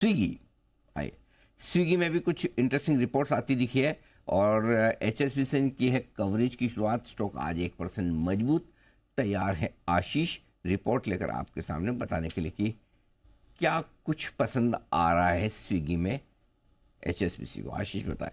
Swiggy आए, Swiggy में भी कुछ इंटरेस्टिंग रिपोर्ट्स आती दिखी है और एचएसबीसी ने की है कवरेज की शुरुआत। स्टॉक आज 1% मजबूत तैयार है। आशीष रिपोर्ट लेकर आपके सामने बताने के लिए कि क्या कुछ पसंद आ रहा है स्विगी में एचएसबीसी को। आशीष बताएं।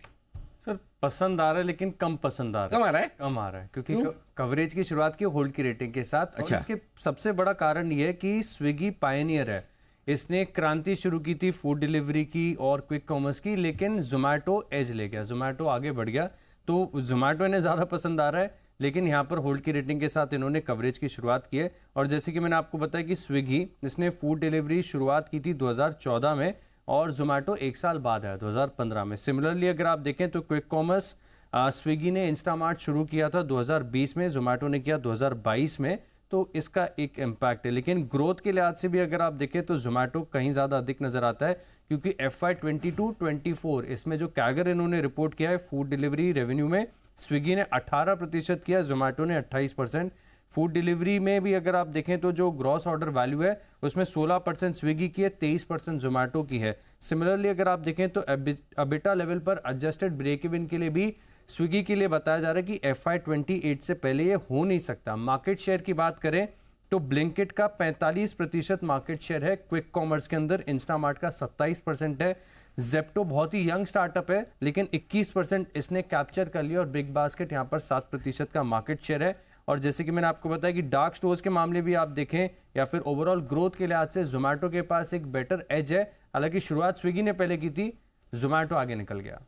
सर पसंद आ रहा है लेकिन कम पसंद आ रहा है। कम आ रहा है? कम आ रहा है क्योंकि कवरेज की शुरुआत की होल्ड की रेटिंग के साथ। अच्छा। और इसके सबसे बड़ा कारण ये है कि स्विगी पायनियर है। इसने क्रांति शुरू की थी फूड डिलीवरी की और क्विक कॉमर्स की, लेकिन जोमेटो एज ले गया, जोमेटो आगे बढ़ गया, तो जोमेटो इन्हें ज़्यादा पसंद आ रहा है। लेकिन यहाँ पर होल्ड की रेटिंग के साथ इन्होंने कवरेज की शुरुआत की है। और जैसे कि मैंने आपको बताया कि स्विगी इसने फूड डिलीवरी शुरुआत की थी 2014 में और जोमेटो 1 साल बाद आया 2015 में। सिमिलरली अगर आप देखें तो क्विक कॉमर्स स्विगी ने इंस्टामार्ट शुरू किया था 2020 में, जोमेटो ने किया 2022 में, तो इसका एक इम्पैक्ट है। लेकिन ग्रोथ के लिहाज से भी अगर आप देखें तो जोमेटो कहीं ज़्यादा अधिक नज़र आता है, क्योंकि FY 22-24 इसमें जो कैगर इन्होंने रिपोर्ट किया है फूड डिलीवरी रेवेन्यू में, स्विगी ने 18% किया, जोमेटो ने 28%। फूड डिलीवरी में भी अगर आप देखें तो जो ग्रॉस ऑर्डर वैल्यू है उसमें 16% स्विगी की है, 23% जोमेटो की है। सिमिलरली अगर आप देखें तो अबिटा लेवल पर एडजस्टेड ब्रेक इवन के लिए भी स्विगी के लिए बताया जा रहा है कि FY 28 से पहले ये हो नहीं सकता। मार्केट शेयर की बात करें तो ब्लिंकिट का 45% मार्केट शेयर है, क्विक कॉमर्स के अंदर इंस्टामार्ट का 27% है। जेप्टो बहुत ही यंग स्टार्टअप है लेकिन 21% इसने कैप्चर कर लिया और बिग बास्केट यहाँ पर 7% का मार्केट शेयर है। और जैसे कि मैंने आपको बताया कि डार्क स्टोर्स के मामले भी आप देखें या फिर ओवरऑल ग्रोथ के लिहाज से जोमेटो के पास एक बेटर एज है। हालांकि शुरुआत स्विगी ने पहले की थी, जोमेटो आगे निकल गया।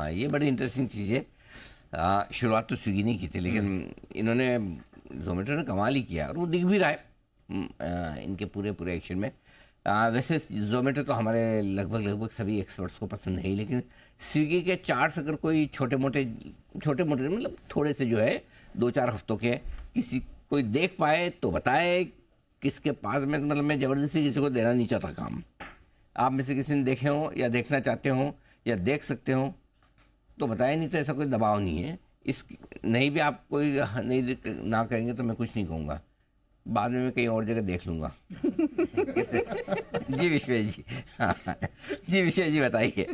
ये बड़ी इंटरेस्टिंग चीज़ है। शुरुआत तो स्विगी ने की थी लेकिन इन्होंने जोमेटो ने कमाल ही किया और वो दिख भी रहा है इनके पूरे एक्शन में। वैसे जोमेटो तो हमारे लगभग सभी एक्सपर्ट्स को पसंद है ही, लेकिन स्विगी के चार्ट्स अगर कोई छोटे मोटे मतलब थोड़े से जो है 2-4 हफ्तों के किसी कोई देख पाए तो बताए। किसके पास में मतलब मैं ज़बरदस्ती किसी को देना नहीं चाहता काम। आप में से किसी ने देखे हो या देखना चाहते हो या देख सकते हो तो बताया, नहीं तो ऐसा कोई दबाव नहीं है। इस नहीं भी आप कोई नहीं ना करेंगे तो मैं कुछ नहीं कहूँगा, बाद में मैं कहीं और जगह देख लूँगा। जी विश्वेश जी। हाँ जी विश्वेश जी बताइए।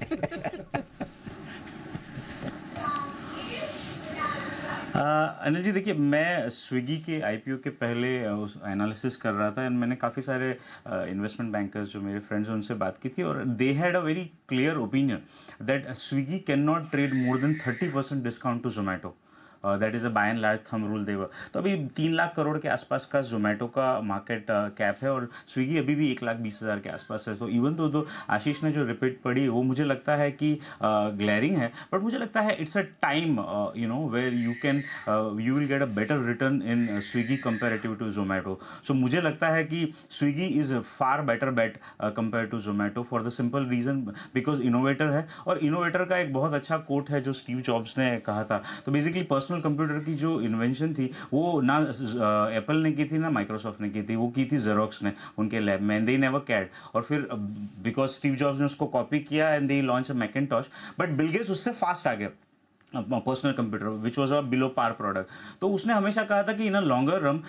अनिल जी देखिए, मैं स्विगी के IPO के पहले उस एनालिसिस कर रहा था एंड मैंने काफ़ी सारे इन्वेस्टमेंट बैंकर्स जो मेरे फ्रेंड्स हैं उनसे बात की थी और they had a very clear opinion that Swiggy can not trade more than 30% discount to Zomato. That is a by and large thumb rule there. तो अभी 3 लाख करोड़ के आसपास का जोमेटो का मार्केट कैप है और स्विगी अभी भी 1,20,000 के आसपास है। तो इवन तो आशीष ने जो रिपोर्ट पढ़ी वो मुझे लगता है कि ग्लैरिंग है, बट मुझे लगता है it's a time where you will get a better return in Swiggy comparative to Zomato. So मुझे लगता है कि Swiggy is far better bet compare to Zomato for the simple reason because innovator है। और इनोवेटर का एक बहुत अच्छा कोट है जो स्टीव जॉब्स ने कहा था। तो बेसिकली पर्सनल कंप्यूटर की जो इन्वेंशन थी वो ना एप्पल ने की थी ना माइक्रोसॉफ्ट ने की थी, वो की थी जेरोक्स ने उनके लैब में, एंड दे नेवर कैड। और फिर बिकॉज स्टीव जॉब्स ने उसको कॉपी किया and they launch a Macintosh, but Bill Gates उससे फास्ट आ गया personal computer which was a below par product. तो उसने हमेशा कहा था कि इन अ लॉन्गर रन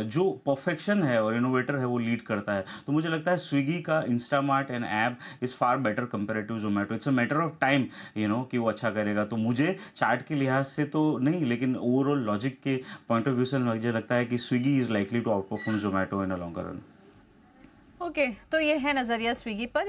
जो परफेक्शन है और इनोवेटर है वो लीड करता है। तो मुझे लगता है स्विगी का Instamart and app is far better comparative Zomato. It's a matter of time कि वो अच्छा करेगा। तो मुझे चार्ट के लिहाज से तो नहीं, लेकिन ओवरऑल लॉजिक के पॉइंट ऑफ व्यू से मुझे लगता है कि Swiggy is likely to outperform Zomato in a longer run. Okay, तो ये है नज़रिया स्विगी पर।